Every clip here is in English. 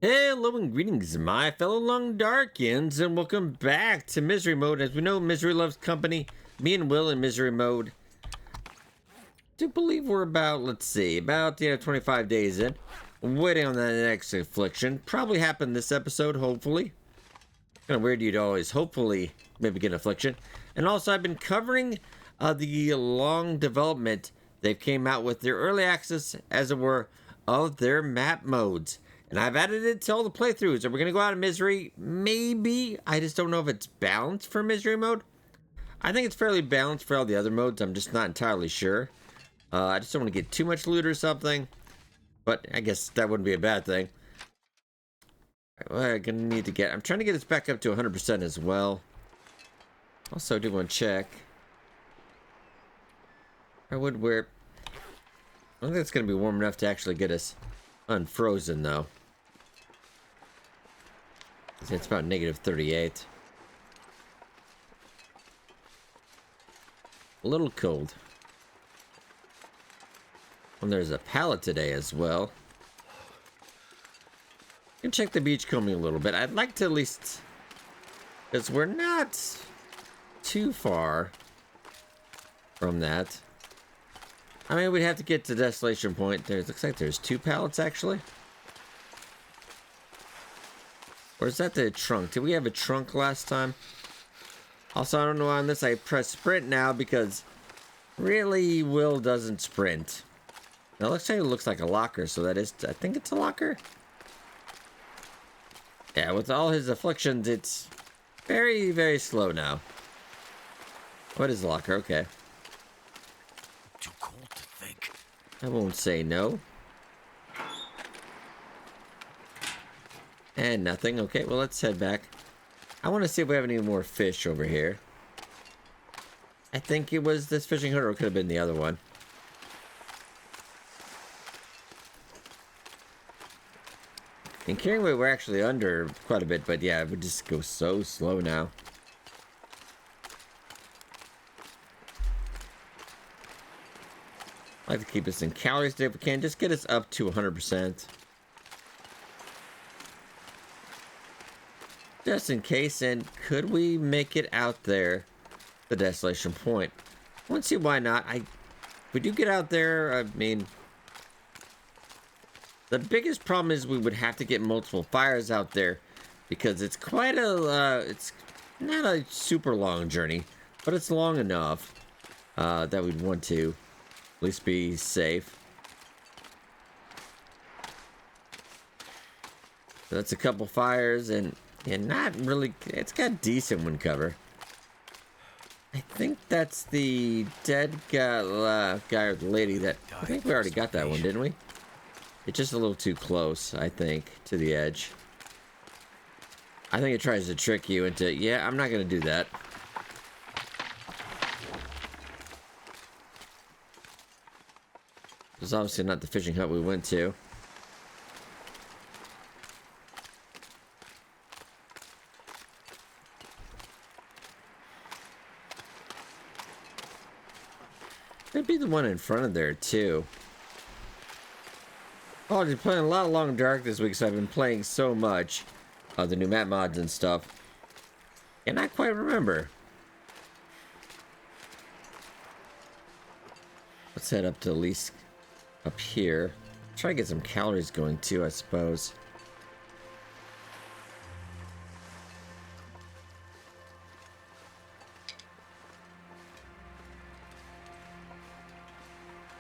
Hello and greetings, my fellow Long Darkins, and welcome back to Misery Mode. As we know, Misery loves company. Me and Will in Misery Mode. Do believe we're about, let's see, about 25 days in. Waiting on that next affliction. Probably happened this episode, hopefully. Kind of weird you'd always hopefully maybe get an affliction. And also, I've been covering the long development they've came out with their early access, as it were, of their map modes. And I've added it to all the playthroughs. Are we going to go out of Misery? Maybe. I just don't know if it's balanced for Misery mode. I think it's fairly balanced for all the other modes. I'm just not entirely sure. I just don't want to get too much loot or something. But I guess that wouldn't be a bad thing. Well, I'm going to need to get... I'm trying to get this back up to 100% as well. Also, I do want to check. I don't think it's going to be warm enough to actually get us unfrozen, though. It's about -38. A little cold. And there's a pallet today as well. You can check the beachcombing a little bit. I'd like to at least... because we're not too far from that. I mean, we'd have to get to Desolation Point. Looks like there's 2 pallets, actually. Or is that the trunk? Did we have a trunk last time? Also, I don't know on this. I press sprint now because really Will doesn't sprint. Now, it looks like a locker, so that is... I think it's a locker. Yeah, with all his afflictions, it's very, very slow now. What is a locker? Okay. Too cold to think. I won't say no. And nothing. Okay, well, let's head back. I want to see if we have any more fish over here. I think it was this fishing hut, or it could have been the other one. In carrying weight, we're actually under quite a bit, but yeah, it would just go so slow now. I like to keep us in calories today if we can. Just get us up to 100%. Just in case, and could we make it out there, the Desolation Point? I want to see why not. If we do get out there, I mean... the biggest problem is we would have to get multiple fires out there, because it's quite a, it's not a super long journey, but it's long enough that we'd want to at least be safe. So that's a couple fires, and not really, it's got decent wind cover. I think that's the dead guy or the lady that, I think we already got that one, didn't we? It's just a little too close, I think, to the edge. I think it tries to trick you into... yeah, I'm not going to do that. It's obviously not the fishing hut we went to. Could be the one in front of there, too. Oh, I've been playing a lot of Long Dark this week, so I've been playing so much of the new map mods and stuff. And I quite remember. Let's head up to at least up here. Try to get some calories going too, I suppose.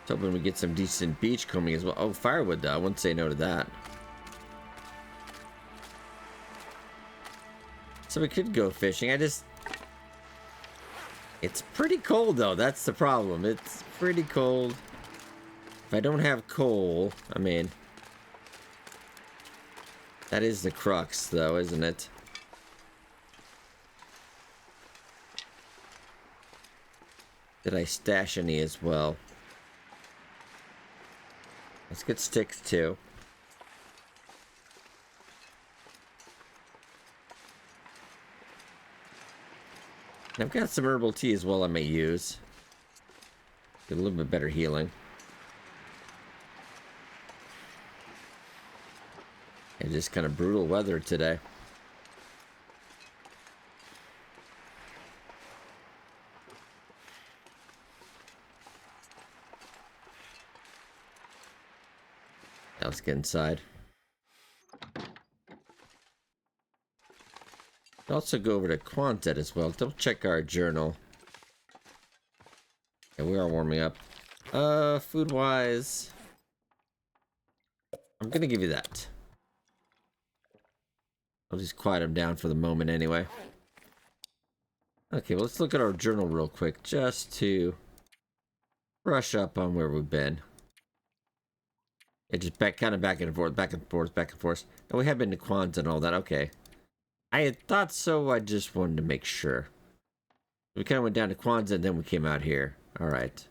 Hoping we get some decent beach combing as well. Oh, firewood though. I wouldn't say no to that. So we could go fishing. It's pretty cold though. That's the problem. It's pretty cold. If I don't have coal, I mean, that is the crux though, isn't it? Did I stash any as well? Let's get sticks too. I've got some herbal tea as well I may use. Get a little bit better healing. It's just kind of brutal weather today. Now let's get inside. Also go over to Quonset as well. Double check our journal. Yeah, we are warming up. Food wise, I'm gonna give you that. I'll just quiet him down for the moment anyway. Okay, well, let's look at our journal real quick just to brush up on where we've been. It just kind of back and forth, back and forth, back and forth. And we have been to Quonset and all that. Okay. I had thought so. I just wanted to make sure. We kind of went down to Quonset and then we came out here. All right.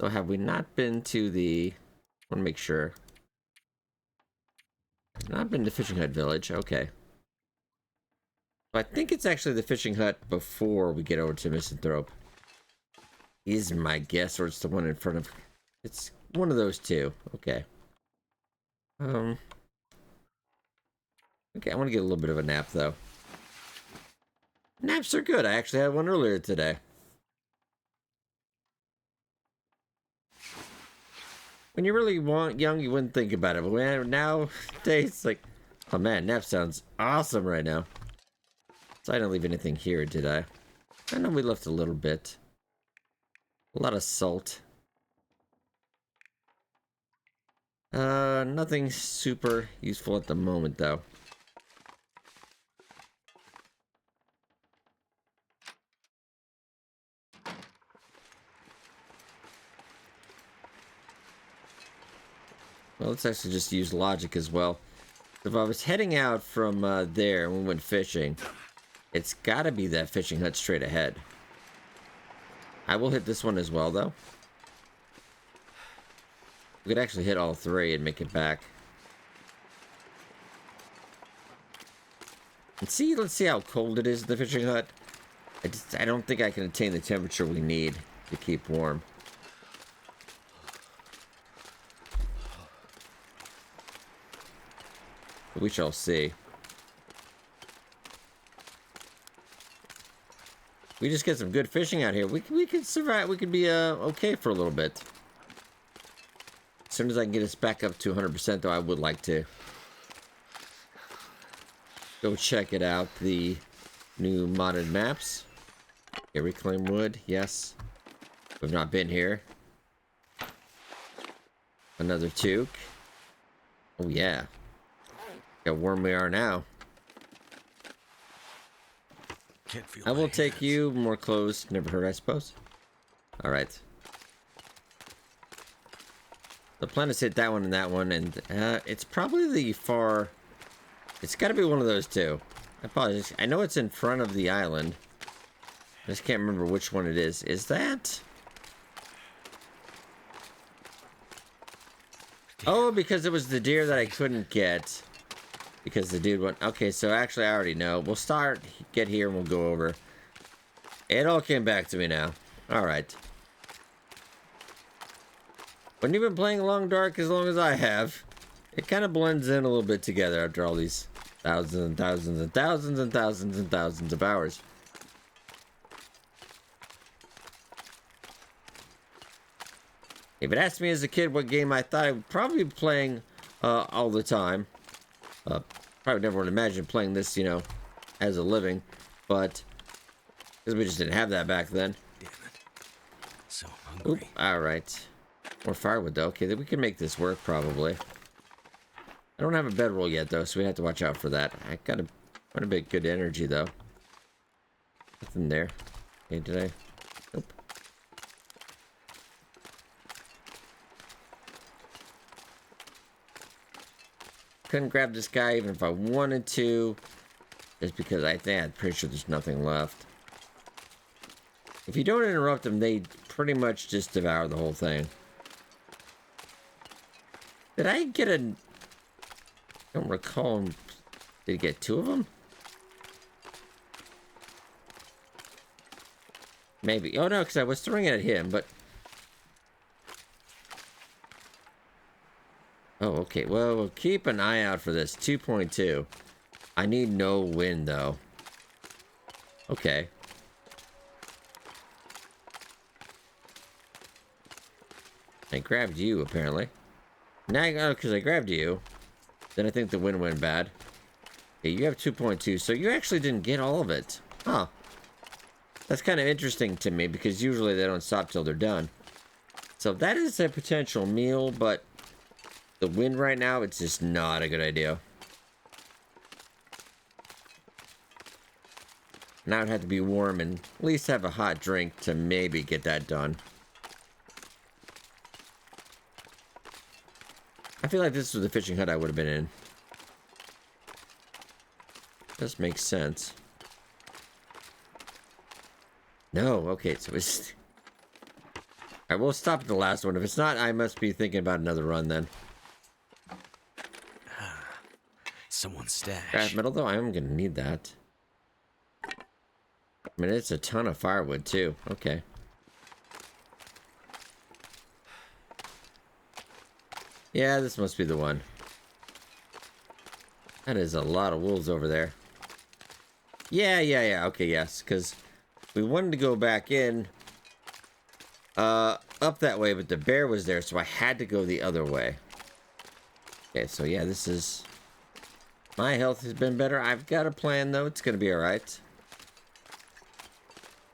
So have we not been to the... I want to make sure. Not been to Fishing Hut Village. Okay. I think it's actually the fishing hut before we get over to Misanthrope. Is my guess, or it's the one in front of... It's one of those two. Okay. Okay, I want to get a little bit of a nap, though. Naps are good. I actually had one earlier today. When you really young, you wouldn't think about it. But nowadays, it's like, oh man, nap sounds awesome right now. So I didn't leave anything here, did I? I know we left a little bit. A lot of salt. Nothing super useful at the moment, though. Well, let's actually just use logic as well. If I was heading out from there and we went fishing, it's gotta be that fishing hut straight ahead. I will hit this one as well, though. We could actually hit all three and make it back. And see, let's see how cold it is in the fishing hut. I don't think I can attain the temperature we need to keep warm. But we shall see. We just get some good fishing out here. We could survive. We could be okay for a little bit. As soon as I can get us back up to 100%, though, I would like to go check it out. The new modded maps. Here, reclaim wood. Yes. We've not been here. Another toque. Oh, yeah. How warm we are now. Can't feel I will my take hands. you. More clothes. Never hurt, I suppose. Alright. The plan is hit that one and that one, and it's probably the far... It's got to be one of those two. I apologize. I know it's in front of the island. I just can't remember which one it is. Is that... Oh, because it was the deer that I couldn't get. Because the dude went... Okay, so actually I already know. We'll get here and we'll go over. It all came back to me now. Alright. When you've been playing Long Dark as long as I have, it kind of blends in a little bit together after all these thousands and thousands and thousands and thousands and thousands of hours. If it asked me as a kid what game I thought I would probably be playing all the time, probably never would imagine playing this, you know, as a living, but because we just didn't have that back then. Damn it. So Oop, hungry. alright. More firewood though. Okay, then we can make this work probably. I don't have a bedroll yet though, so we have to watch out for that. I got quite a bit good energy though. Nothing there. Okay, did I? Nope. Couldn't grab this guy even if I wanted to. Just because I'm pretty sure there's nothing left. If you don't interrupt them, they pretty much just devour the whole thing. Did I get a... I don't recall. Did he get two of them? Maybe. Oh no, because I was throwing it at him, but... Oh, okay. Well, we'll keep an eye out for this. 2.2. I need no wind, though. Okay. I grabbed you, apparently. Now, because I grabbed you, then I think the wind went bad. Okay, you have 2.2, so you actually didn't get all of it. Huh. That's kind of interesting to me, because usually they don't stop till they're done. So that is a potential meal, but the wind right now, it's just not a good idea. Now it'd have to be warm and at least have a hot drink to maybe get that done. I feel like this was the fishing hut I would have been in. Does make sense. No, okay, so it's... I will stop at the last one. If it's not, I must be thinking about another run then. Someone's stash. Scrap metal, though, I am going to need that. I mean, it's a ton of firewood, too. Okay. Yeah, this must be the one. That is a lot of wolves over there. Yeah. Okay, yes, because we wanted to go back in up that way, but the bear was there, so I had to go the other way. Okay, so yeah, this is... My health has been better. I've got a plan, though. It's going to be alright.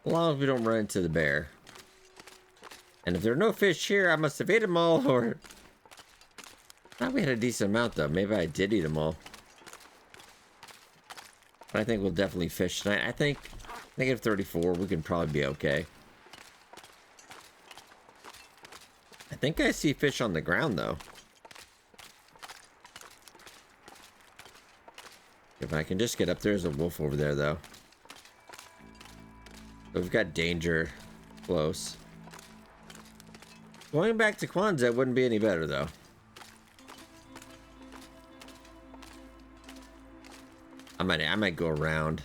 As long as we don't run into the bear. And if there are no fish here, I must have ate them all, or... I thought we had a decent amount, though. Maybe I did eat them all. But I think we'll definitely fish tonight. I think negative 34, we can probably be okay. I think I see fish on the ground, though. If I can just get up, there's a wolf over there, though. We've got danger close. Going back to Kwanzaa wouldn't be any better, though. I might go around,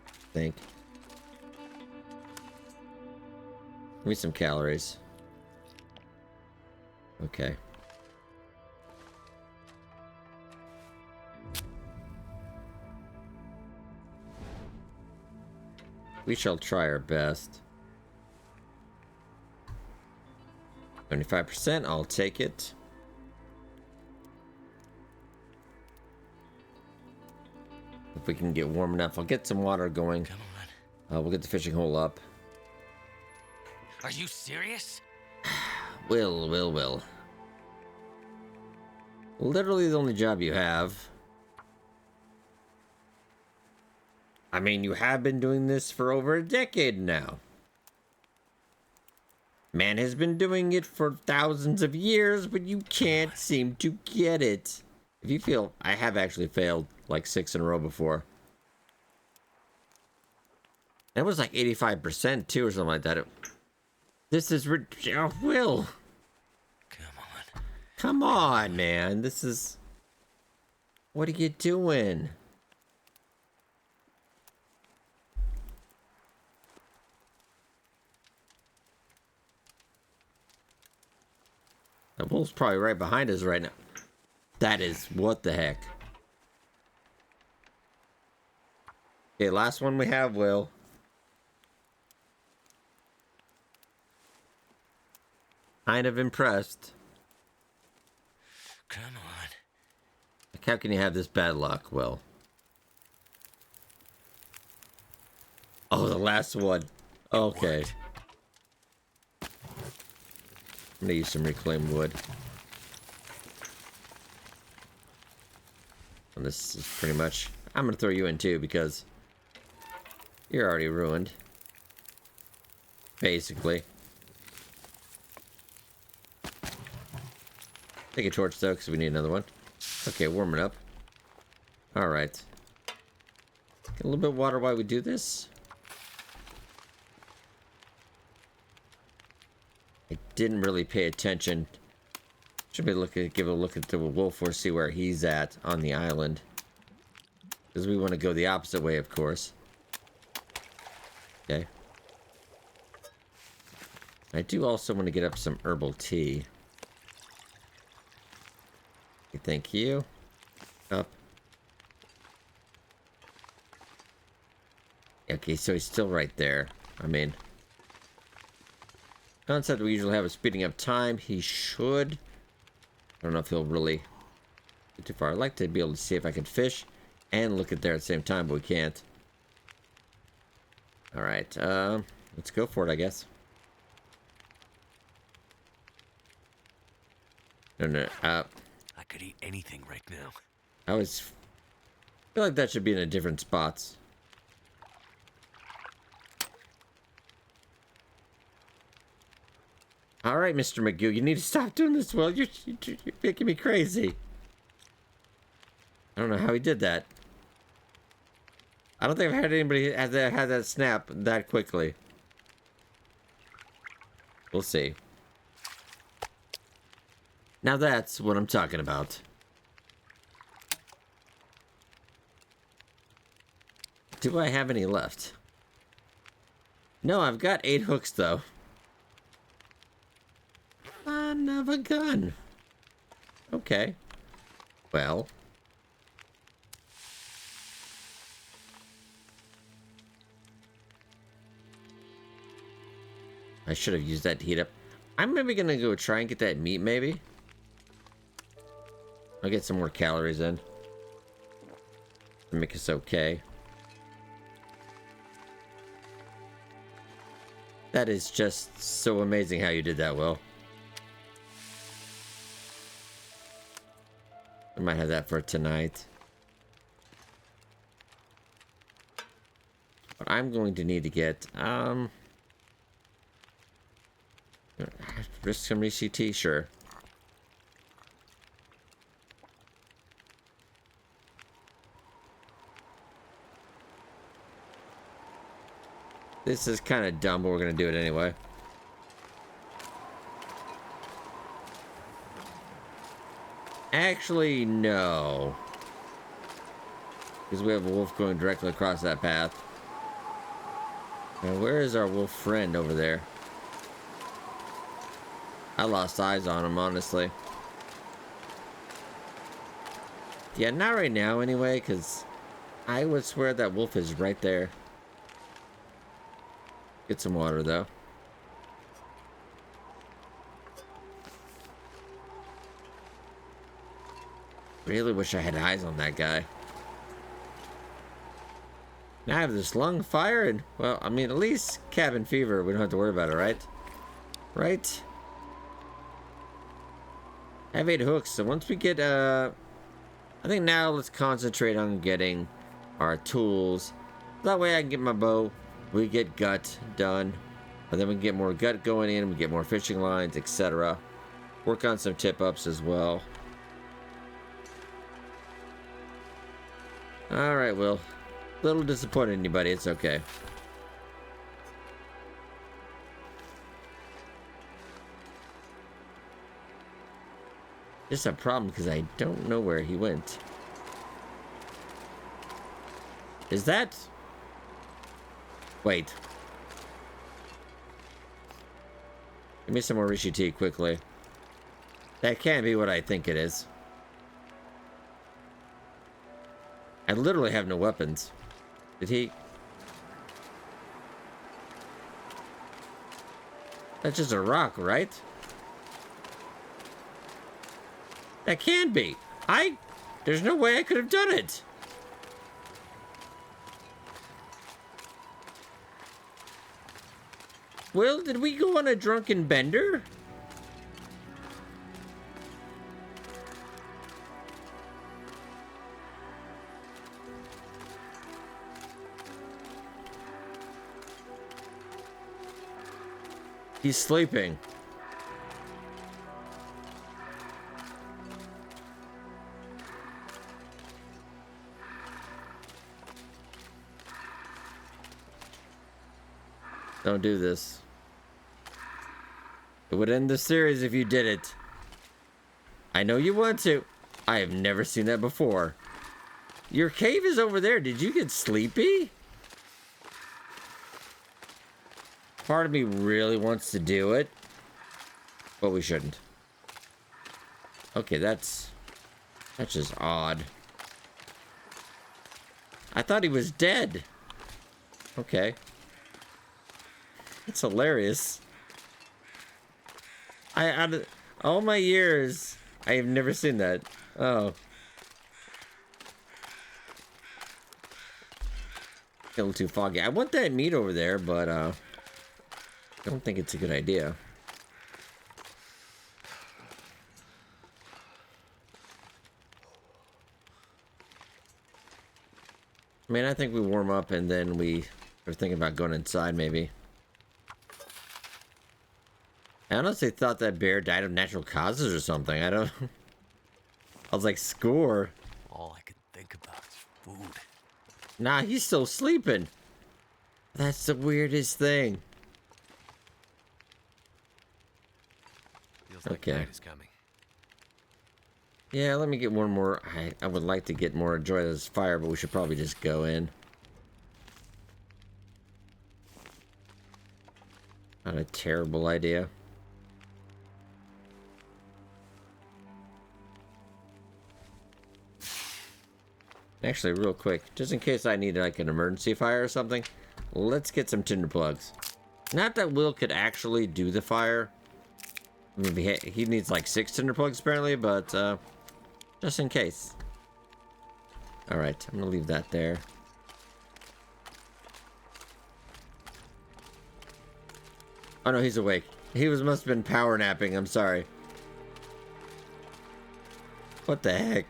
I think. Give me some calories. Okay. We shall try our best. 25%, I'll take it. If we can get warm enough, I'll get some water going. Come on. We'll get the fishing hole up. Are you serious? Will. Literally the only job you have. I mean, you have been doing this for over a decade now. Man has been doing it for thousands of years, but you can't seem to get it. If you feel... I have actually failed like 6 in a row before. It was like 85% too or something like that. This is... Oh, Will! Come on, man. This is... What are you doing? The wolf's probably right behind us right now. That is... What the heck? Okay, last one we have, Will. Kind of impressed. Come on. Like, how can you have this bad luck, Will? Oh, the last one. Okay. I'm gonna use some reclaimed wood. And this is pretty much... I'm gonna throw you in too, because... You're already ruined. Basically. Take a torch, though, because we need another one. Okay, warm it up. Alright. Get a little bit of water while we do this. I didn't really pay attention. Should be give a look at the wolf or see where he's at on the island. Because we want to go the opposite way, of course. Okay. I do also want to get up some herbal tea. Thank you. Up. Okay, so he's still right there. I mean, concept we usually have is speeding up time. He should. I don't know if he'll really get too far. I'd like to be able to see if I can fish and look at there at the same time, but we can't. All right, let's go for it, I guess. No. I could eat anything right now. I feel like that should be in a different spots. All right, Mr. Magoo, you need to stop doing this. Well, you're making me crazy. I don't know how he did that. I don't think I've had anybody had that snap that quickly. We'll see. Now that's what I'm talking about. Do I have any left? No, I've got 8 hooks though. Son of a gun. Okay. Well. I should have used that to heat up. I'm maybe gonna go try and get that meat, maybe. I'll get some more calories in. Make us okay. That is just so amazing how you did that, Will. I might have that for tonight. But I'm going to need to get, risk some ECT, sure. This is kind of dumb, but we're going to do it anyway. Actually, no. Because we have a wolf going directly across that path. Now, where is our wolf friend over there? I lost eyes on him, honestly. Yeah, not right now anyway, because I would swear that wolf is right there. Get some water, though. Really wish I had eyes on that guy. Now I have this lung fire and, well, I mean, at least cabin fever. We don't have to worry about it, right? Right? I have 8 hooks, so once we get, I think now let's concentrate on getting our tools. That way I can get my bow. We get gut done. And then we can get more gut going in. We get more fishing lines, etc. Work on some tip-ups as well. Alright, Will. A little disappointed in you, buddy. It's okay. Just a problem because I don't know where he went. Is that... Wait. Give me some more Rishi tea quickly. That can't be what I think it is. I literally have no weapons. Did he? That's just a rock, right? That can't be. There's no way I could have done it. Will, did we go on a drunken bender? He's sleeping. Don't do this. It would end the series if you did it. I know you want to. I have never seen that before. Your cave is over there. Did you get sleepy? Part of me really wants to do it, but we shouldn't. Okay, that's That's just odd. I thought he was dead. Okay. It's hilarious. Out of all my years, I have never seen that. Oh. A little too foggy. I want that meat over there, but I don't think it's a good idea. I mean, I think we warm up and then we are thinking about going inside, maybe. I honestly thought that bear died of natural causes or something. I don't... I was like, score. All I could think about is food. Nah, he's still sleeping. That's the weirdest thing. Feels like Okay. night is coming. Yeah, let me get one more. I would like to get more enjoy this fire, but we should probably just go in. Not a terrible idea. Actually, real quick, just in case I need like an emergency fire or something, let's get some tinder plugs. Not that Will could actually do the fire. Maybe he needs like 6 tinder plugs apparently, but just in case. Alright, I'm gonna leave that there. Oh no, he's awake. He must have been power napping, I'm sorry. What the heck?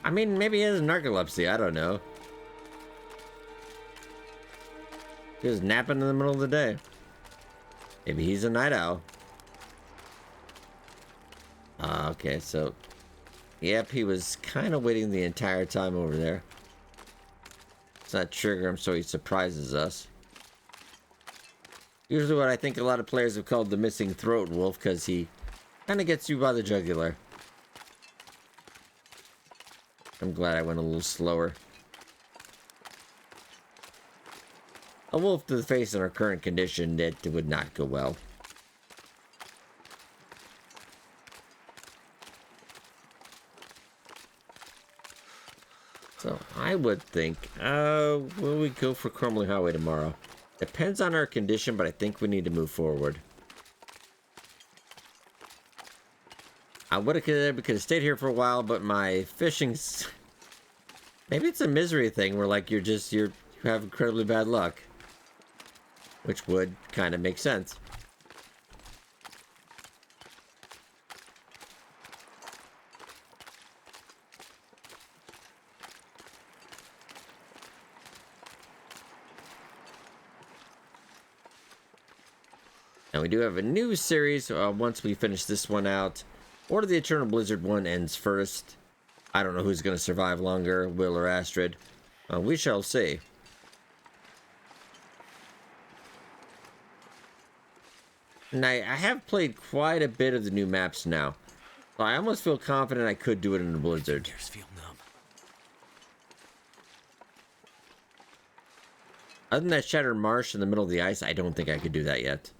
I mean, maybe he has narcolepsy, I don't know. He was napping in the middle of the day. Maybe he's a night owl. Okay, so... Yep, he was kind of waiting the entire time over there. Let's not trigger him so he surprises us. Usually what I think a lot of players have called the missing throat wolf, because he kind of gets you by the jugular. I'm glad I went a little slower. A wolf to the face in our current condition, it would not go well. So I would think, will we go for Crumbling Highway tomorrow? Depends on our condition, but I think we need to move forward. I would have stayed here for a while, but my fishing's... Maybe it's a misery thing where like you have incredibly bad luck. Which would kind of make sense. And we do have a new series once we finish this one out. Order the Eternal Blizzard one ends first. I don't know who's going to survive longer, Will or Astrid. We shall see. And I have played quite a bit of the new maps now. So I almost feel confident I could do it in the Blizzard. Ears feel numb. Other than that Shattered Marsh in the middle of the ice, I don't think I could do that yet.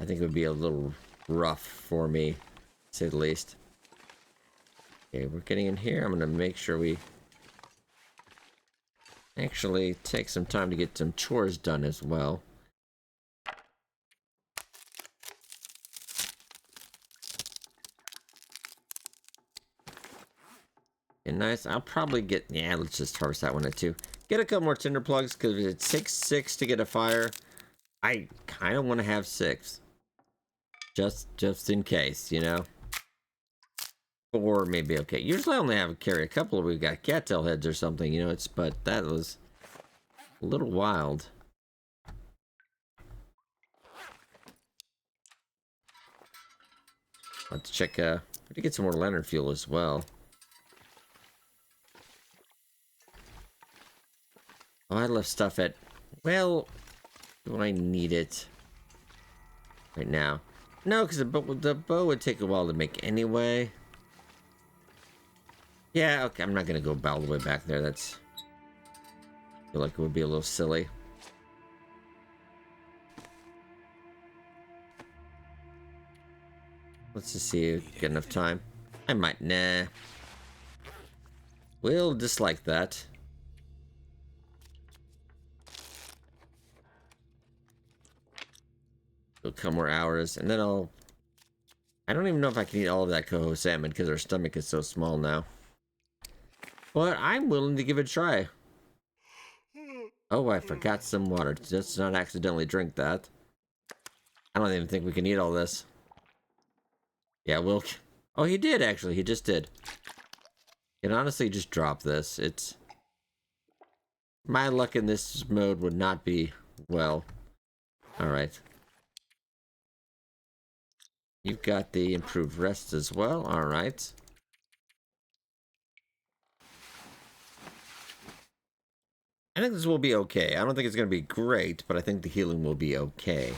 I think it would be a little rough for me, to say the least. Okay, we're getting in here. I'm going to make sure we actually take some time to get some chores done as well. And nice. I'll probably get... Yeah, let's just harvest that one at 2. Get a couple more tinder plugs, because it's 6 to get a fire. I kind of want to have 6. Just in case, you know? Or maybe, okay. Usually I only carry a couple. We've got cattail heads or something, you know? But that was a little wild. Let's check, we need to get some more lantern fuel as well. Oh, I left stuff at... Well, do I need it right now? No, because the bow would take a while to make anyway. Yeah, okay, I'm not going to go all the way back there. That's... I feel like it would be a little silly. Let's just see if we get enough time. I might. Nah. Will dislike that. A couple more hours, and then I'll... I don't even know if I can eat all of that coho salmon because our stomach is so small now. But I'm willing to give it a try. Oh, I forgot some water. Just not accidentally drink that. I don't even think we can eat all this. Yeah, Will... Oh, he did, actually. He just did. And honestly, just drop this. It's... My luck in this mode would not be well. Alright. You've got the improved rest as well. Alright. I think this will be okay. I don't think it's going to be great, but I think the healing will be okay.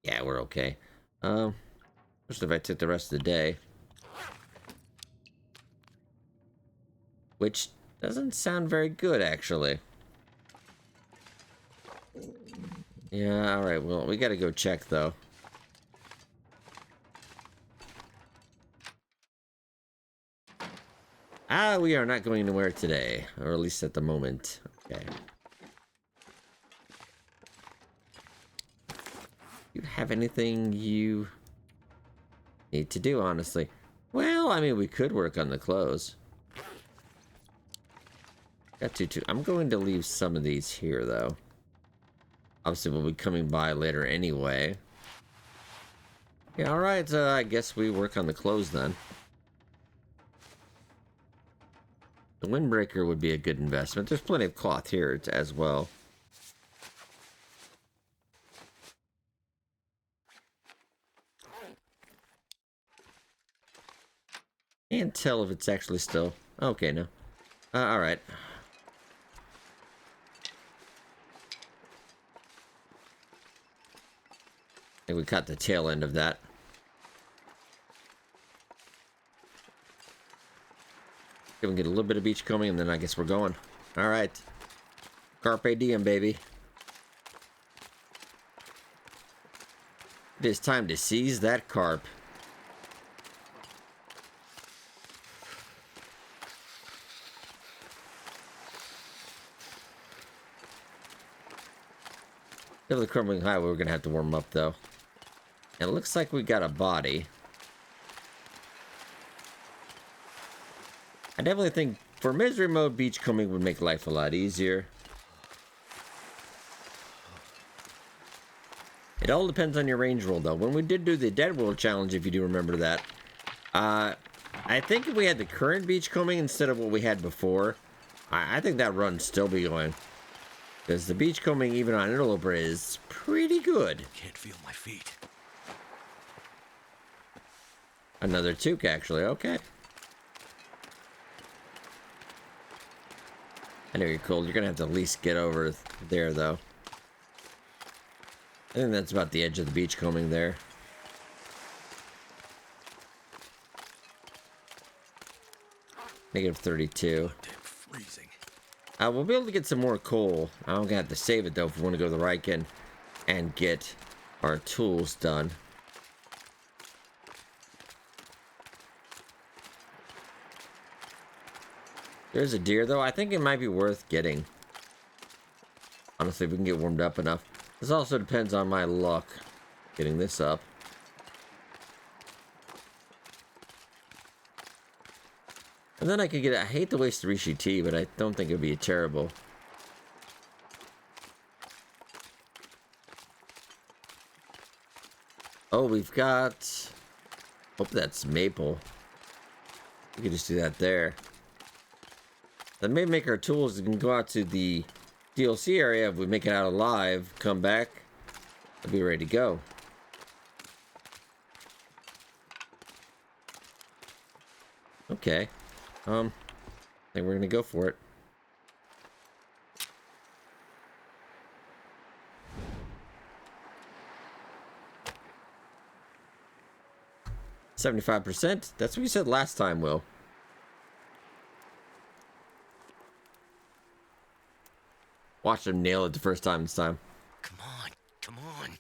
Yeah, we're okay. Especially if I took the rest of the day. Which doesn't sound very good, actually. Yeah, alright. Well, we gotta go check, though. We are not going anywhere today. Or at least at the moment. Okay. You have anything you need to do, honestly? Well, I mean, we could work on the clothes. Got to. I'm going to leave some of these here, though. Obviously, we'll be coming by later anyway. Yeah, alright. I guess we work on the clothes then. The windbreaker would be a good investment. There's plenty of cloth here as well. Can't tell if it's actually still... Okay, no. Alright. I think we caught the tail end of that. We can get a little bit of beachcombing, and then I guess we're going. Alright. Carpe diem, baby. It is time to seize that carp. If the crumbling highway, we're gonna have to warm up, though. It looks like we got a body. I definitely think for misery mode, beachcombing would make life a lot easier. It all depends on your range roll, though. When we did do the Dead World Challenge, if you do remember that, I think if we had the current beachcombing instead of what we had before, I think that run'd still be going. Because the beachcombing, even on Interloper, is pretty good. Can't feel my feet. Another toque, actually. Okay. I know you're cold. You're going to have to at least get over there, though. I think that's about the edge of the beachcombing there. Negative 32. Damn freezing. We'll be able to get some more coal. I'm going to have to save it, though, if we want to go to the Riken and get our tools done. There's a deer, though. I think it might be worth getting. Honestly, if we can get warmed up enough. This also depends on my luck getting this up. And then I could get... I hate to waste the Rishi tea, but I don't think it would be terrible. Oh, we've got... Hope that's maple. We could just do that there. That may make our tools. We can go out to the DLC area. If we make it out alive, come back, we'll be ready to go. Okay. I think we're gonna go for it. %. That's what you said last time, Will. Watch him nail it the first time this time. Come on, come on.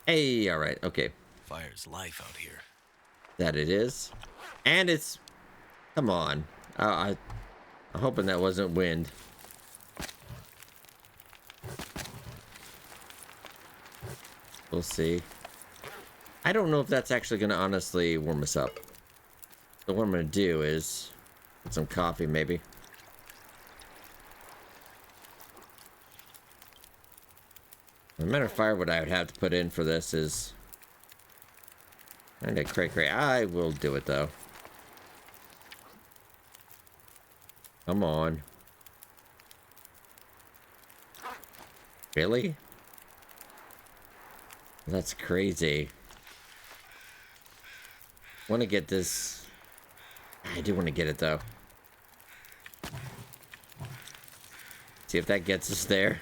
Hey, all right, okay. Fire's life out here. That it is. And it's... Come on. I'm hoping that wasn't wind. We'll see. I don't know if that's actually going to honestly warm us up. So what I'm going to do is get some coffee, maybe. The amount of firewood I would have to put in for this is kind of cray-cray. I will do it, though. Come on. Really? That's crazy. Want to get this. I do want to get it, though. See if that gets us there.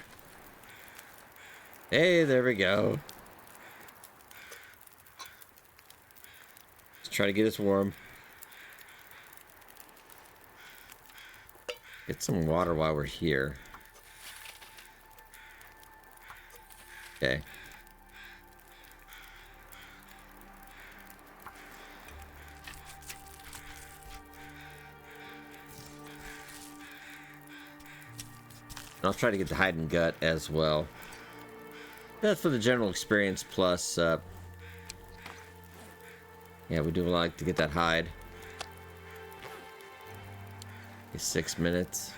Hey, there we go. Let's try to get us warm. Get some water while we're here. Okay. I'll try to get the hide and gut as well. That's for the general experience plus, yeah, we do like to get that hide. 6 minutes.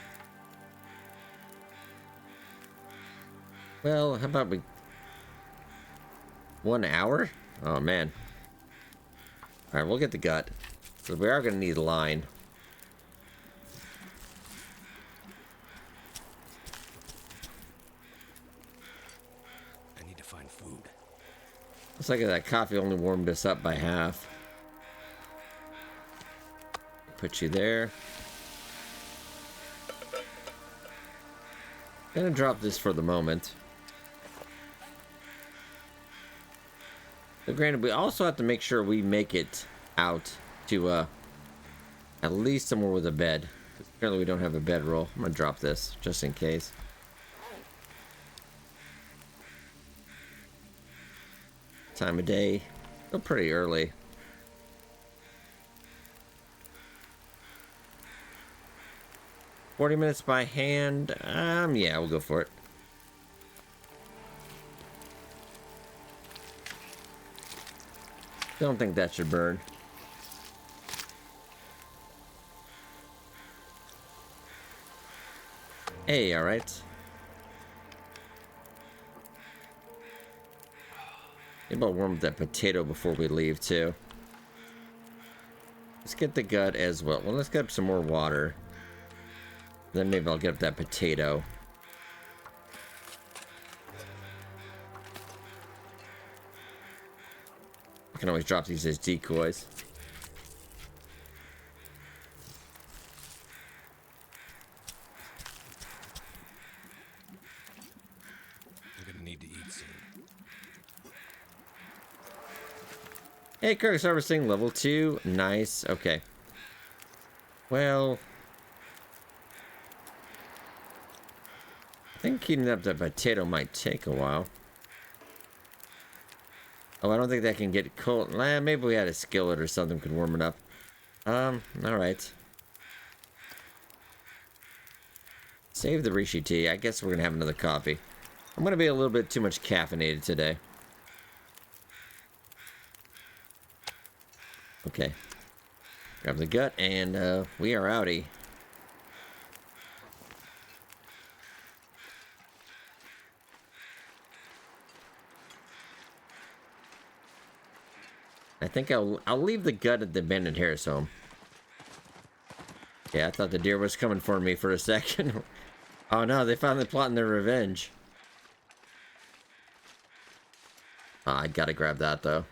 Well, how about we... 1 hour? Oh, man. Alright, we'll get the gut. So we are going to need a line. I need to find food. Looks like that coffee only warmed us up by half. Put you there. Gonna drop this for the moment. But granted, we also have to make sure we make it out to at least somewhere with a bed. Apparently we don't have a bedroll. I'm gonna drop this just in case. Time of day. Still pretty early. $40 minutes by hand. Yeah, we'll go for it. Don't think that should burn. Hey, all right. Maybe I'll warm up that potato before we leave too. Let's get the gut as well. Well, let's get up some more water. Then maybe I'll get up that potato. I can always drop these as decoys. I'm gonna need to eat soon. Hey, Kirk harvesting level 2. Nice. Okay. Well, I think heating up that potato might take a while. Oh, I don't think that can get cold. Maybe we had a skillet or something could warm it up. Alright. Save the Rishi tea. I guess we're gonna have another coffee. I'm gonna be a little bit too much caffeinated today. Okay. Grab the gut and we are outie. I think I'll leave the gut at the abandoned Harris home. Yeah, I thought the deer was coming for me for a second. Oh no, they finally plotting their revenge. I gotta grab that though.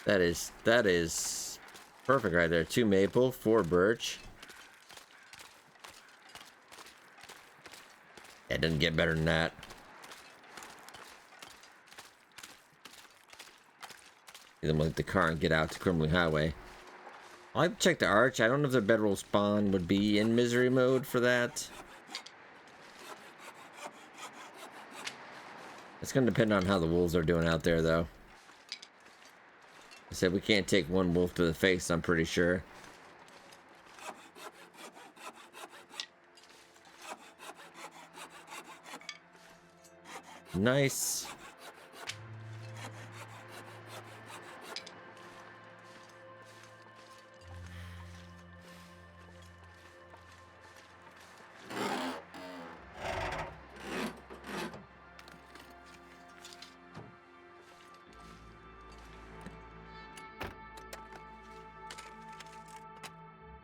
That is perfect right there. 2 maple, 4 birch. Yeah, it doesn't get better than that. Then we'll hit the car and get out to Crumbling Highway. I'll have to check the arch. I don't know if the bedroll spawn would be in misery mode for that. It's going to depend on how the wolves are doing out there, though. I said we can't take one wolf to the face, I'm pretty sure. Nice.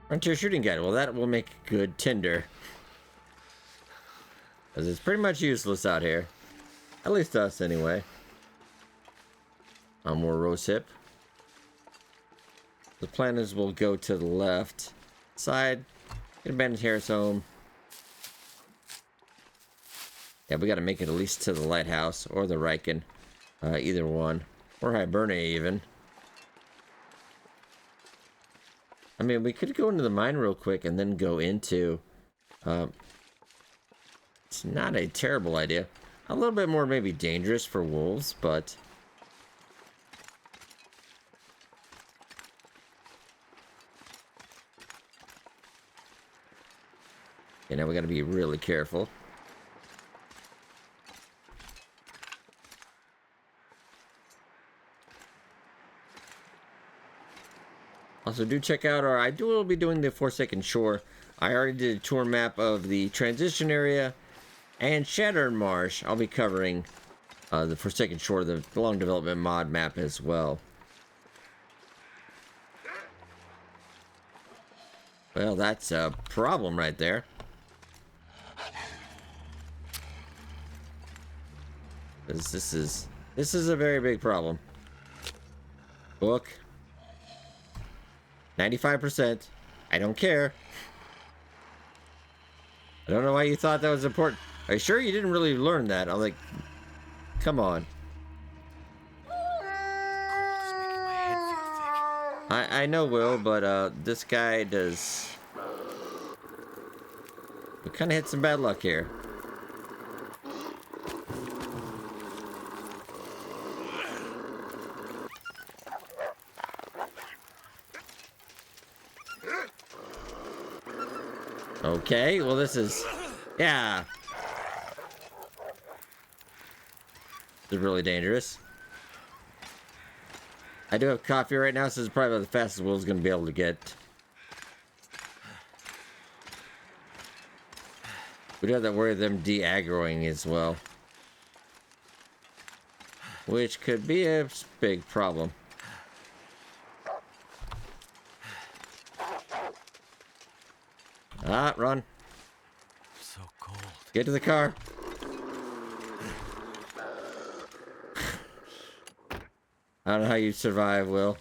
Frontier shooting guide. Well, that will make good tinder. Because it's pretty much useless out here. At least to us, anyway. More rose hip. The plan is we'll go to the left side. Get abandoned Harris home. Yeah, we got to make it at least to the lighthouse or the Riken. Either one. Or Hibernia, even. I mean, we could go into the mine real quick and then go into... it's not a terrible idea. A little bit more maybe dangerous for wolves, but... okay, now we gotta be really careful. Also, do check out our... I will be doing the Forsaken Shore. I already did a tour map of the Transition Area and Shattered Marsh. I'll be covering the Forsaken Shore, the long development mod map as well. Well, that's a problem right there. This is a very big problem. Book. 95%. I don't care. I don't know why you thought that was important. Are you sure you didn't really learn that? I'm like, come on. Cold is making my head feel thick. I know, Will, but this guy does... we kind of hit some bad luck here. Okay, well this is... yeah. This is really dangerous. I do have coffee right now, so this is probably the fastest Will's going to be able to get. We do have that worry of them de-aggroing as well. Which could be a big problem. Ah, run. So cold. Get to the car. I don't know how you survive, Will.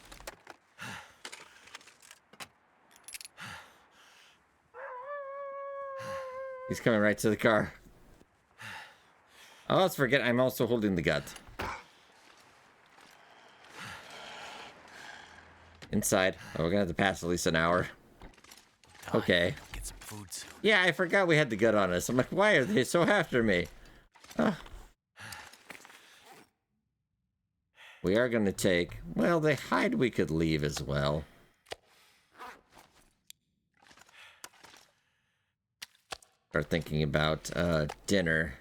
He's coming right to the car. Oh, let's forget I'm also holding the gut. Inside. Oh, we're gonna have to pass at least an hour. Okay. Get some food soon. Yeah, I forgot we had the gut on us. I'm like, why are they so after me? We are going to take... well, the hide we could leave as well. Start thinking about dinner.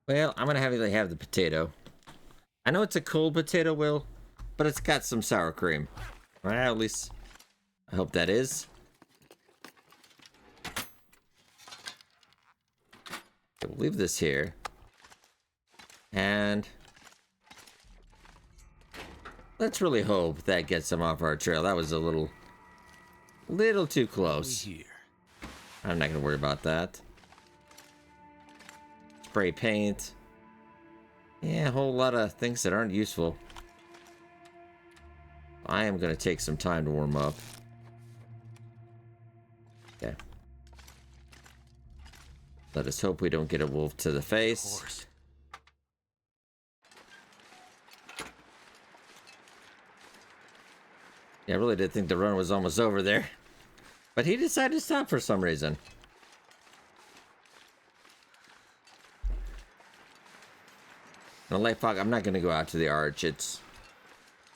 Well, I'm going to have the potato. I know it's a cold potato, Will, but it's got some sour cream. Right, at least I hope that is. Okay, we'll leave this here. And let's really hope that gets them off our trail. That was a little too close. Here. I'm not gonna worry about that. Spray paint. Yeah, a whole lot of things that aren't useful. I am gonna take some time to warm up. Okay. Let us hope we don't get a wolf to the face. Of course. Yeah, I really did think the run was almost over there. But he decided to stop for some reason. In a light fog, I'm not going to go out to the arch. It's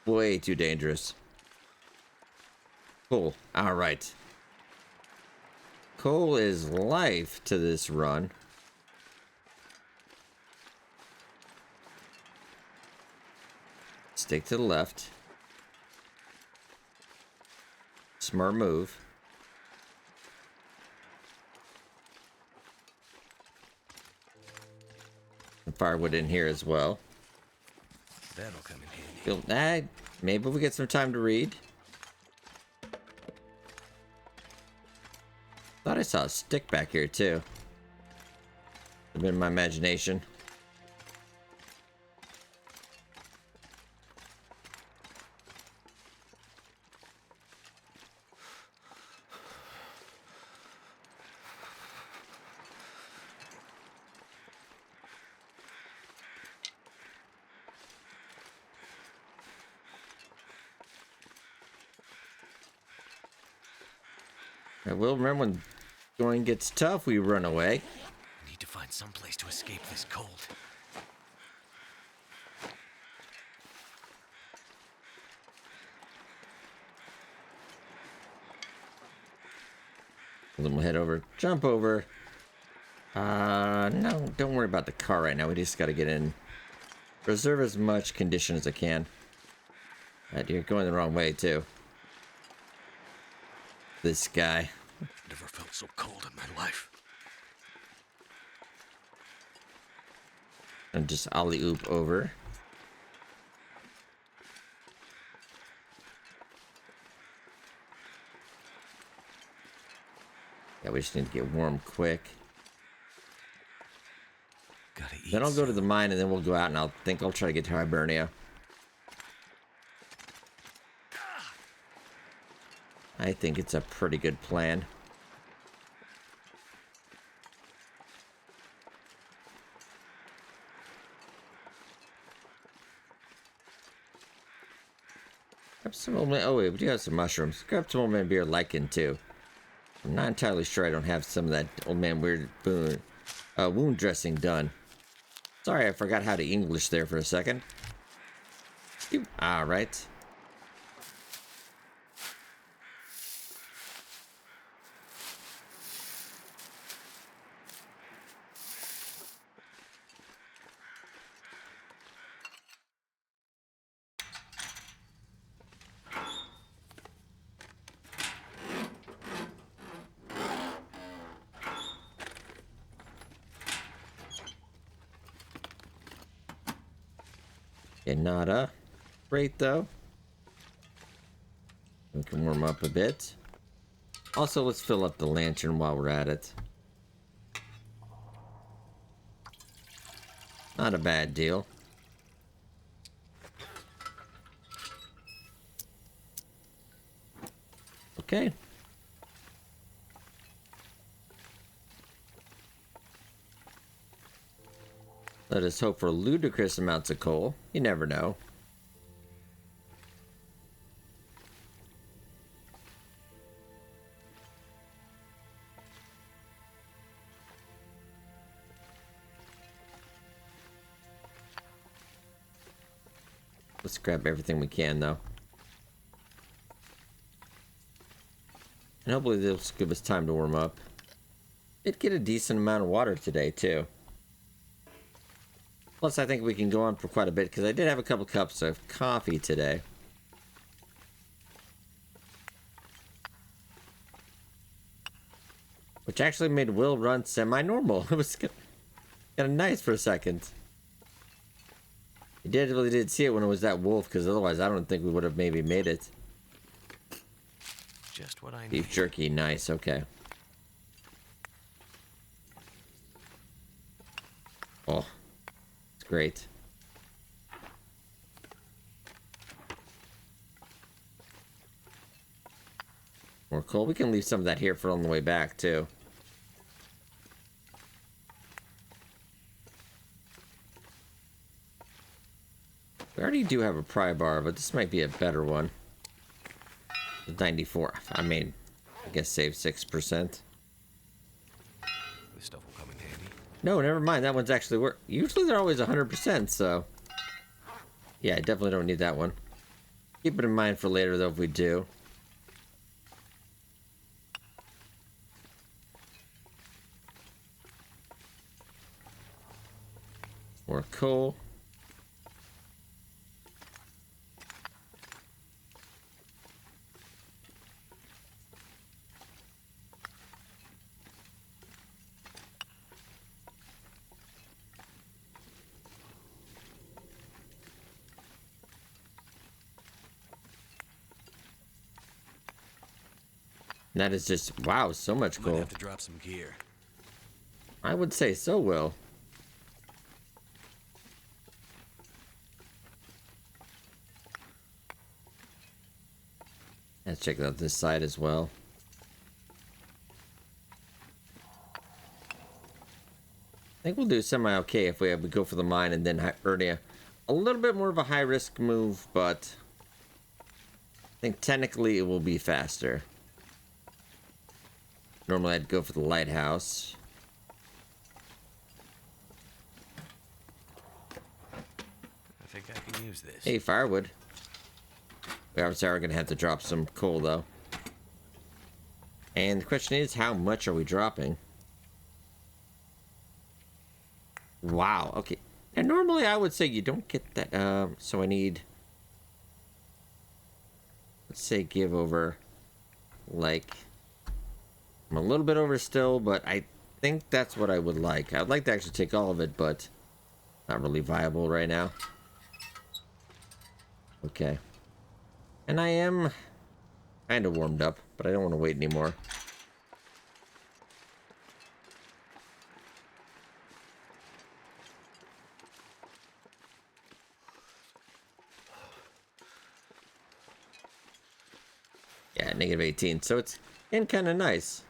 way too dangerous. Cool. All right. Coal is life to this run. Stick to the left. Smart move. And firewood in here as well. That'll come in handy. Maybe we get some time to read. Thought I saw a stick back here too. Could have been my imagination. I will remember when going gets tough, we run away. Need to find some place to escape this cold. Then we'll head over, jump over. No, don't worry about the car right now. We just gotta get in. Preserve as much condition as I can. You're going the wrong way too. This guy. Never felt so cold in my life. And just ollie oop over. Yeah, we just need to get warm quick. Gotta eat. Then I'll go to the mine and then we'll go out and I'll try to get to Hibernia. I think it's a pretty good plan. Grab some old man. Oh wait, we do have some mushrooms. Grab some old man beer lichen too. I'm not entirely sure I don't have some of that old man weird wound dressing done. Sorry, I forgot how to English there for a second. All right. Okay, nada. Great though. We can warm up a bit. Also, let's fill up the lantern while we're at it. Not a bad deal. Okay. Let us hope for ludicrous amounts of coal. You never know. Let's grab everything we can, though. And hopefully this will give us time to warm up. Did get a decent amount of water today, too. Plus, I think we can go on for quite a bit, because I did have a couple cups of coffee today. Which actually made Will run semi-normal. It was kind of nice for a second. You really did see it when it was that wolf, because otherwise I don't think we would have maybe made it. Just what I need. Beef jerky, nice, okay. Oh, it's great. More coal. We can leave some of that here for on the way back, too. We already do have a pry bar, but this might be a better one. 94. I mean, I guess save 6%. This stuff will come in handy. No, never mind. That one's actually work. Usually they're always 100%, so... Yeah, I definitely don't need that one. Keep it in mind for later, though, if we do. More coal. That is just, wow, so much Might coal. have to drop some gear. I would say so, Will. Let's check out this side as well. I think we'll do semi-okay if we go for the mine and then Hibernia. A little bit more of a high-risk move, but I think technically it will be faster. Normally I'd go for the lighthouse. I think I can use this. Hey, firewood. We obviously are going to have to drop some coal, though. And the question is, how much are we dropping? Wow, okay. And normally I would say you don't get that. So I need... Let's say give over, like... I'm a little bit over still, but I think that's what I would like. I'd like to actually take all of it, but not really viable right now. Okay. And I am kind of warmed up, but I don't want to wait anymore. Yeah, negative 18, so it's kind of nice.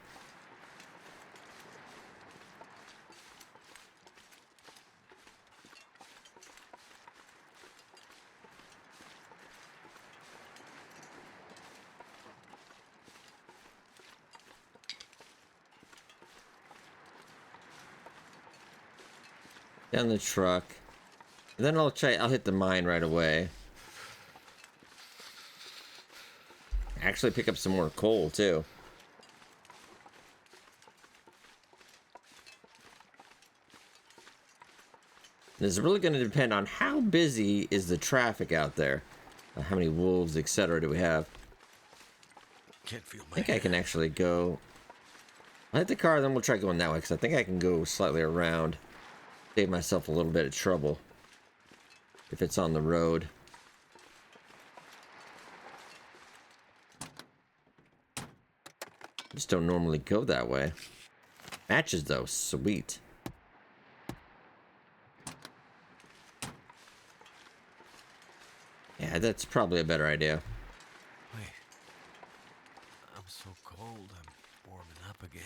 Down the truck. And then I'll hit the mine right away. Actually pick up some more coal too. This is really going to depend on how busy is the traffic out there. How many wolves, etc. do we have? Can't feel my I think I can actually go... I'll hit the car, then we'll try going that way, because I think I can go slightly around. Save myself a little bit of trouble. If it's on the road. Just don't normally go that way. Matches, though. Sweet. Yeah, that's probably a better idea. Wait. I'm so cold, I'm warming up again.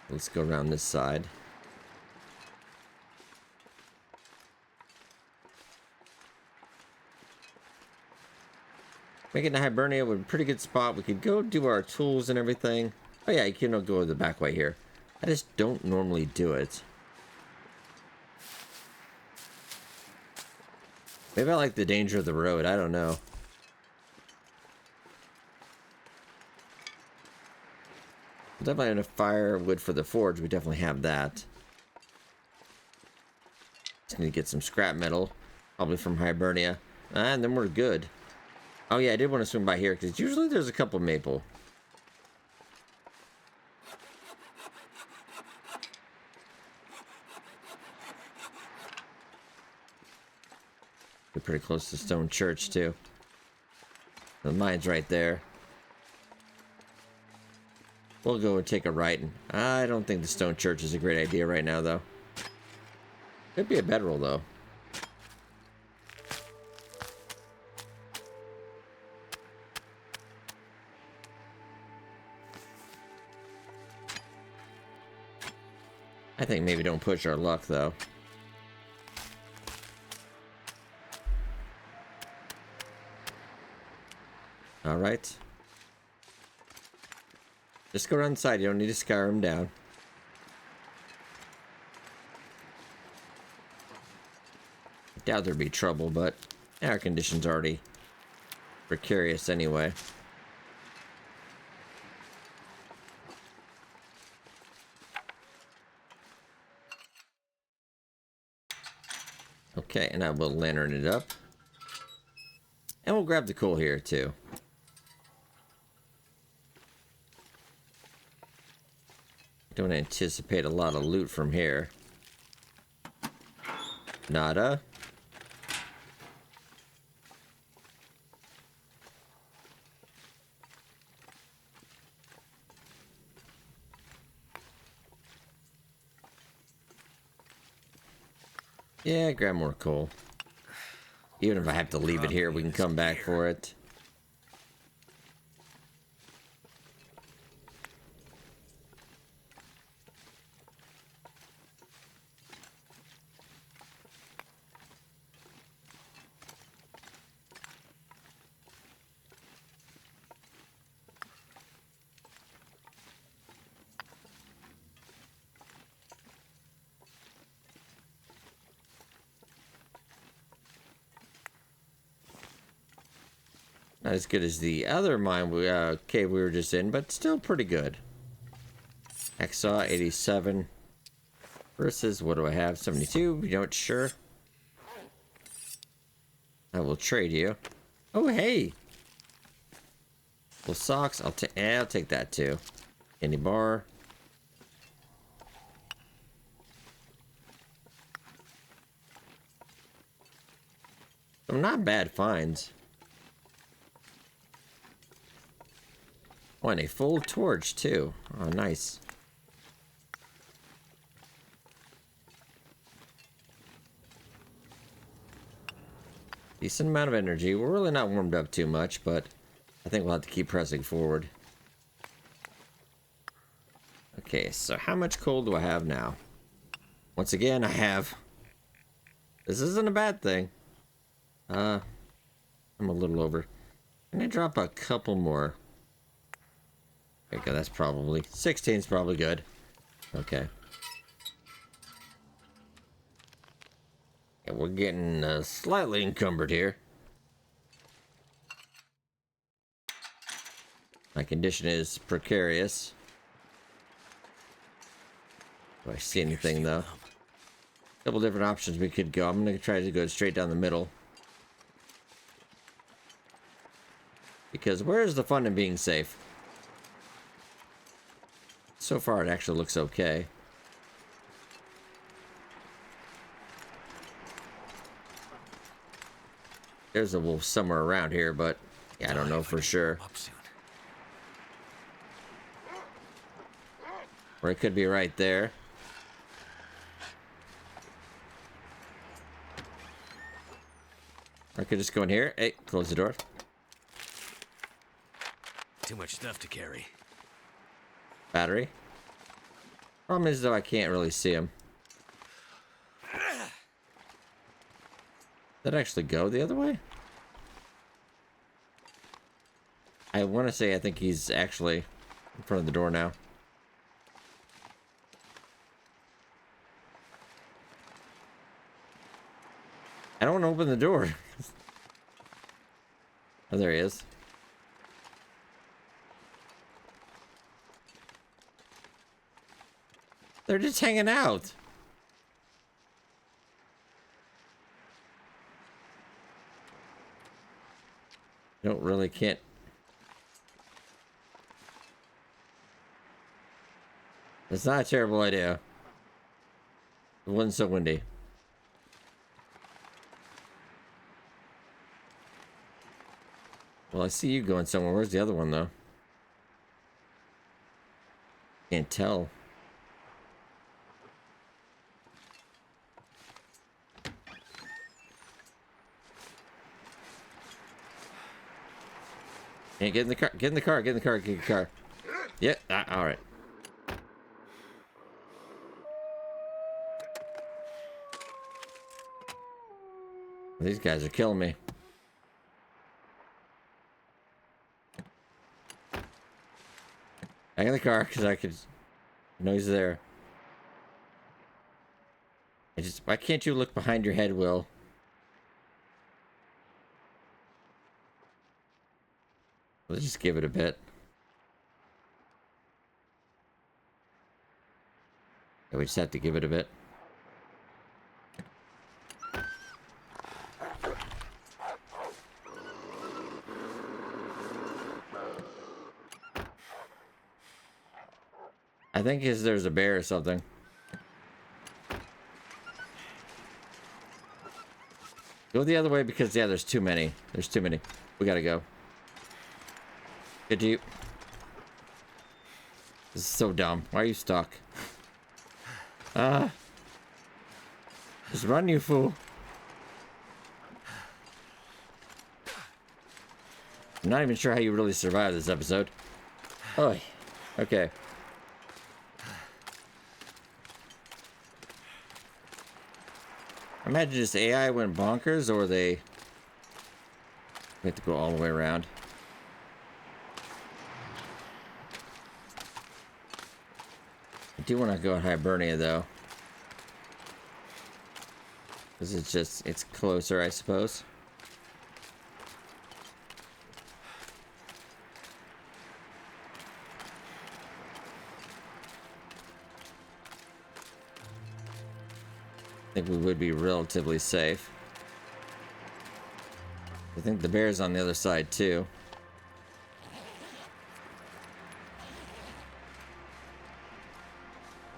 Let's go around this side. Making the Hibernia would be a pretty good spot. We could go do our tools and everything. Oh yeah, you can go the back way here. I just don't normally do it. Maybe I like the danger of the road. I don't know. Definitely have enough firewood for the forge. We definitely have that. Just need to get some scrap metal. Probably from Hibernia. And then we're good. Oh yeah, I did want to swing by here because usually there's a couple maple. We're pretty close to Stone Church too. The mine's right there. We'll go and take a right. I don't think the Stone Church is a great idea right now, though. Could be a bedroll, though. I think maybe don't push our luck, though. All right. Just go around the side. You don't need to scour them down. I doubt there'd be trouble, but air conditioning's already precarious anyway. Okay, and I will lantern it up. And we'll grab the coal here, too. Don't anticipate a lot of loot from here. Nada. Yeah, grab more coal. Even if I have to leave it here, we can come back for it. Not as good as the other mine cave we were just in, but still pretty good. Hacksaw 87 versus what do I have? 72. You know what? Sure. I will trade you. Oh hey. Well, socks. I'll take that too. Candy bar. Some not bad finds. Oh, and a full torch, too. Oh, nice. Decent amount of energy. We're really not warmed up too much, but I think we'll have to keep pressing forward. Okay, so how much coal do I have now? Once again, I have... This isn't a bad thing. I'm a little over. Can I drop a couple more? Okay, that's probably... 16's probably good. Okay. Yeah, we're getting slightly encumbered here. My condition is precarious. Do I see anything, though? A couple different options we could go. I'm going to try to go straight down the middle. Because where's the fun in being safe? So far, it actually looks okay. There's a wolf somewhere around here, but yeah, I don't know for sure. Or it could be right there. Or I could just go in here. Hey, close the door. Too much stuff to carry. Battery. Problem is, though, I can't really see him. Did that actually go the other way? I want to say I think he's actually in front of the door now. I don't want to open the door. Oh, there he is. They're just hanging out. Don't really can't. It's not a terrible idea. It wasn't so windy. Well, I see you going somewhere. Where's the other one, though? Can't tell. Hey, get in the car. Get in the car. Get in the car. Get in the car. Yeah. All right. These guys are killing me. Back in the car, because I could... know he's there. Why can't you look behind your head, Will? Let's just give it a bit. Yeah, we just have to give it a bit. I think there's a bear or something. Go the other way because, yeah, there's too many. There's too many. We gotta go. Good Jeep. This is so dumb. Why are you stuck? Just run, you fool. I'm not even sure how you really survived this episode. Oh, okay. Imagine just AI went bonkers, or we have to go all the way around. I do want to go Hibernia, though. Because it's closer, I suppose. I think we would be relatively safe. I think the bear's on the other side, too.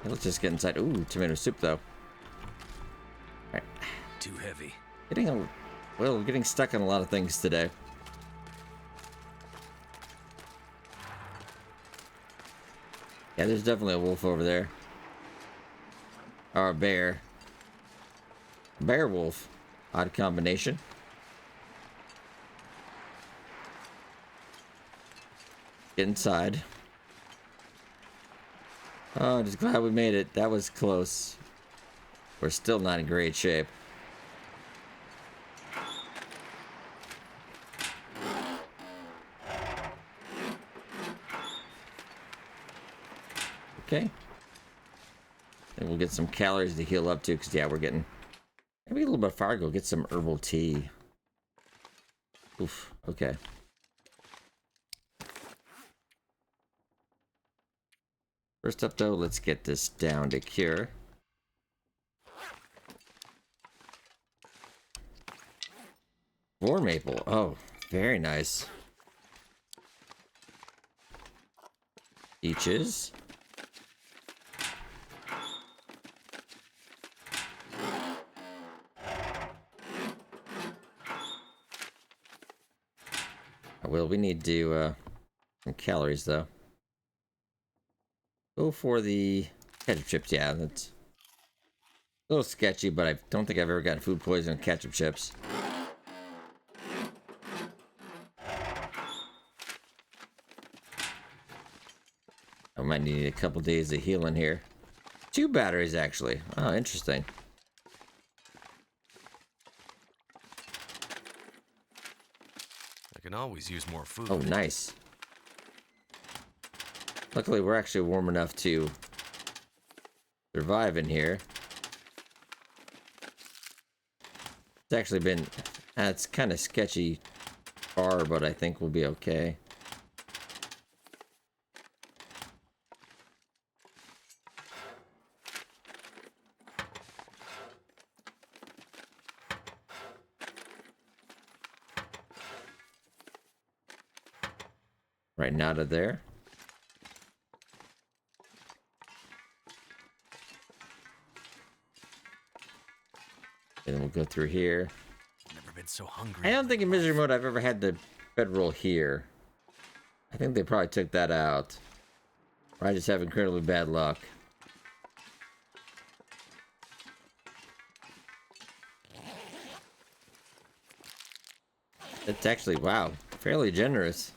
Let's just get inside. Ooh, tomato soup, though. Alright. Too heavy. Getting stuck on a lot of things today. Yeah, there's definitely a wolf over there. Or a bear. Bear wolf. Odd combination. Get inside. Oh, just glad we made it. That was close. We're still not in great shape. Okay. And we'll get some calories to heal up to, because, yeah, we're getting... Maybe a little bit far, go get some herbal tea. Oof, okay. First up, though, let's get this down to cure. Boar maple. Oh, very nice. Peaches. Well, we need to, some calories, though. Go for the ketchup chips. Yeah, that's a little sketchy, but I don't think I've ever gotten food poisoning with ketchup chips. I might need a couple days of healing here. 2 batteries, actually. Oh, interesting. I can always use more food. Oh, nice. Luckily, we're actually warm enough to survive in here. It's actually been... it's kind of sketchy far, but I think we'll be okay. Right now to there. And we'll go through here. Never been so hungry. I don't think in Misery Mode I've ever had the bedroll here. I think they probably took that out. Or I just have incredibly bad luck. It's actually, wow, fairly generous.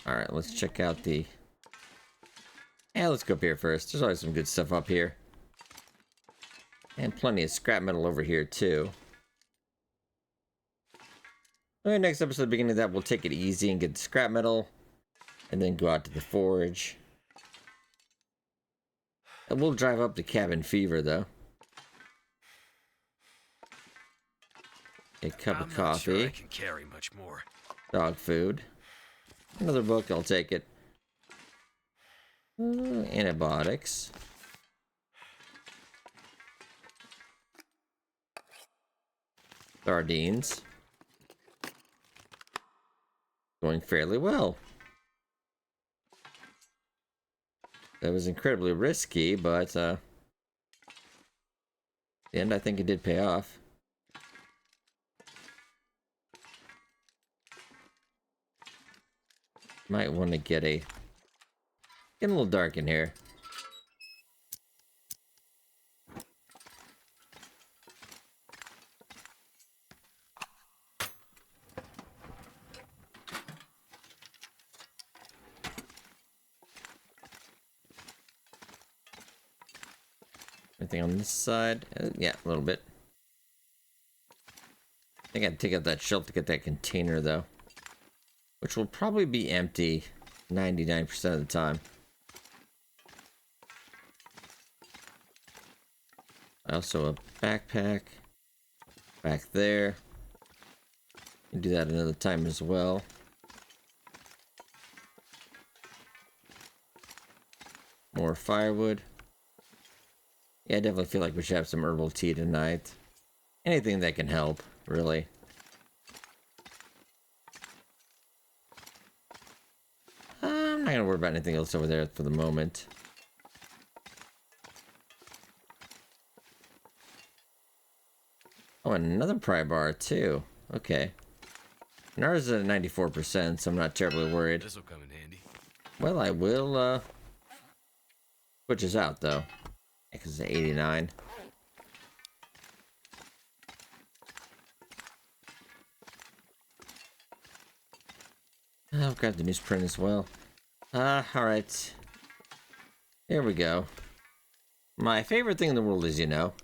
Alright, let's check out the... Yeah, let's go up here first. There's always some good stuff up here. And plenty of scrap metal over here, too. Alright, next episode, beginning of that, we'll take it easy and get the scrap metal. And then go out to the forge. And we'll drive up to Cabin Fever, though. A cup of I'm not sure I coffee. can carry much more. Dog food. Another book, I'll take it. Antibiotics. Sardines. Going fairly well. That was incredibly risky, but in the end, I think it did pay off. Might want to get a... Getting a little dark in here. Anything on this side? Yeah, a little bit. I think I'd take out that shelf to get that container, though. Which will probably be empty 99% of the time. Also a backpack. Back there. Can do that another time as well. More firewood. Yeah, I definitely feel like we should have some herbal tea tonight. Anything that can help, really. I'm not gonna worry about anything else over there for the moment. Oh, and another pry bar, too. Okay. And ours is at 94%, so I'm not terribly worried. This'll come in handy. Well, I will, switch this out, though. Because it's 89. I've got the newsprint as well. Alright. Here we go. My favorite thing in the world is, you know.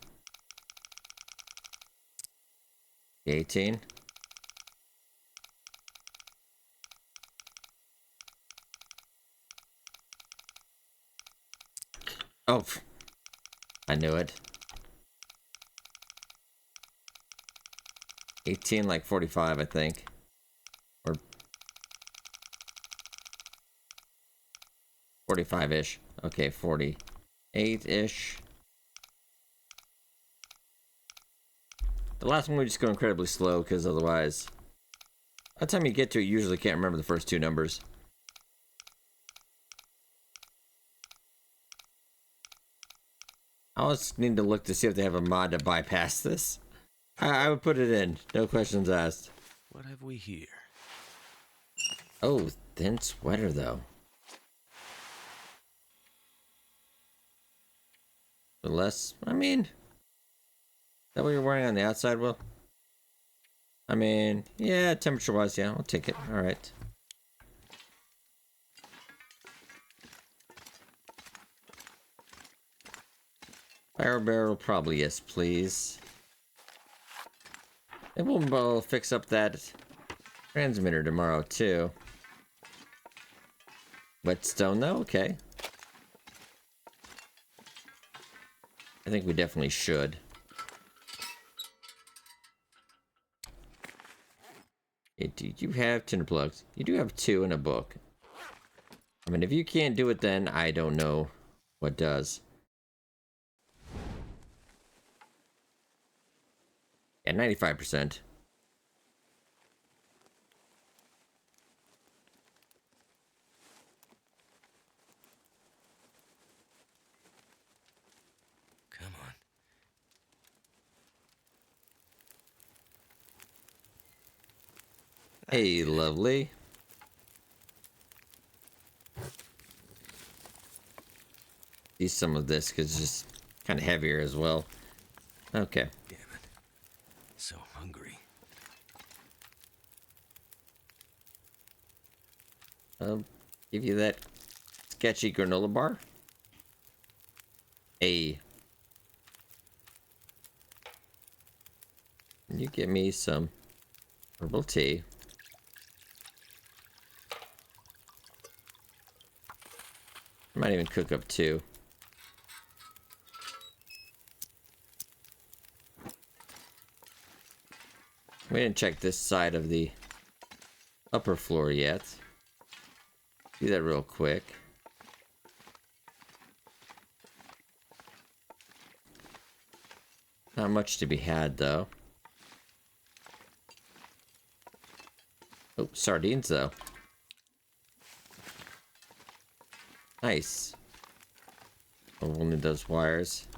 18. Oh. I knew it. 18, like 45, I think. Or 45-ish. Okay, 48-ish. The last one we just go incredibly slow, because otherwise... By the time you get to it, you usually can't remember the first two numbers. I always need to look to see if they have a mod to bypass this. I would put it in. No questions asked. What have we here? Oh, thin sweater, though. But less... I mean... Is that what you're wearing on the outside, Will? I mean... Yeah, temperature-wise, yeah. I'll take it. Alright. Fire barrel, probably yes, please. And we'll fix up that transmitter tomorrow, too. Whetstone, though? Okay. I think we definitely should. Do you have tinder plugs? You do have 2 in a book. I mean, if you can't do it, then I don't know what does. Yeah, 95%. Come on. Hey, lovely. Use some of this because it's just kind of heavier as well. Okay. Damn it. So hungry. Give you that sketchy granola bar. Hey. you give me some herbal tea. I might even cook up 2. We didn't check this side of the upper floor yet. Do that real quick. Not much to be had, though. Oh, sardines, though. Nice. Oh, we'll need those wires.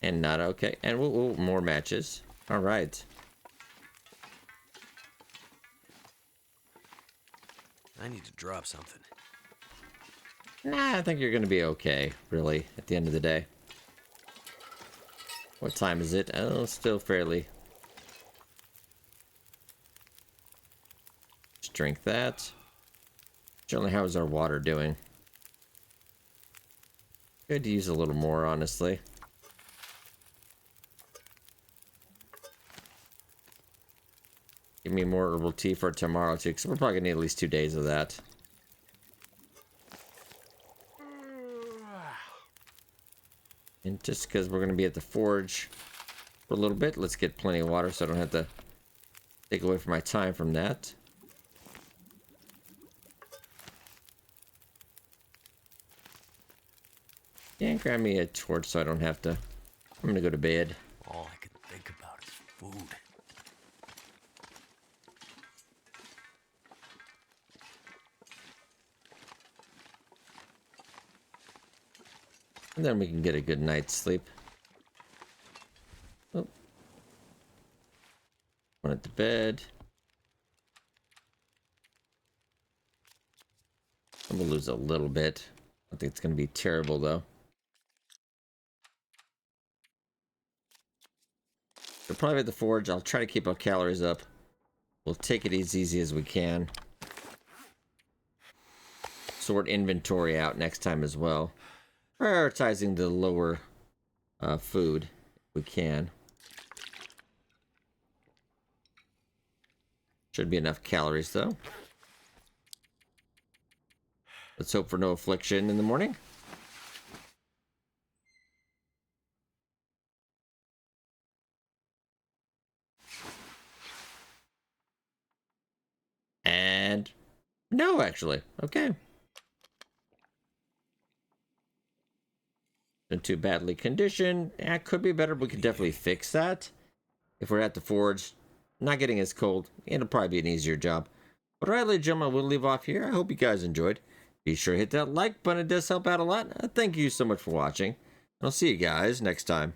And not okay. And we'll more matches. All right. I need to drop something. Nah, I think you're gonna be okay, really, at the end of the day. What time is it? Oh, still fairly. Just drink that. Generally, how is our water doing? Could use a little more, honestly. Give me more herbal tea for tomorrow, too, because we're probably gonna need at least 2 days of that. And just because we're going to be at the forge for a little bit, let's get plenty of water so I don't have to take away from my time from that. Yeah, and grab me a torch so I don't have to. I'm going to go to bed. All I can think about is food. And then we can get a good night's sleep. Oh. Went to bed. I'm gonna lose a little bit. I think it's gonna be terrible though. We'll probably at the forge. I'll try to keep our calories up. We'll take it as easy as we can. Sort inventory out next time as well. Prioritizing the lower food if we can. Should be enough calories though. Let's hope for no affliction in the morning. And no, actually. Okay. Not too badly conditioned. Yeah, it could be better, but we could definitely fix that. If we're at the forge, not getting as cold, it'll probably be an easier job. But alright, ladies and gentlemen, we'll leave off here. I hope you guys enjoyed. Be sure to hit that like button. It does help out a lot. Thank you so much for watching. And I'll see you guys next time.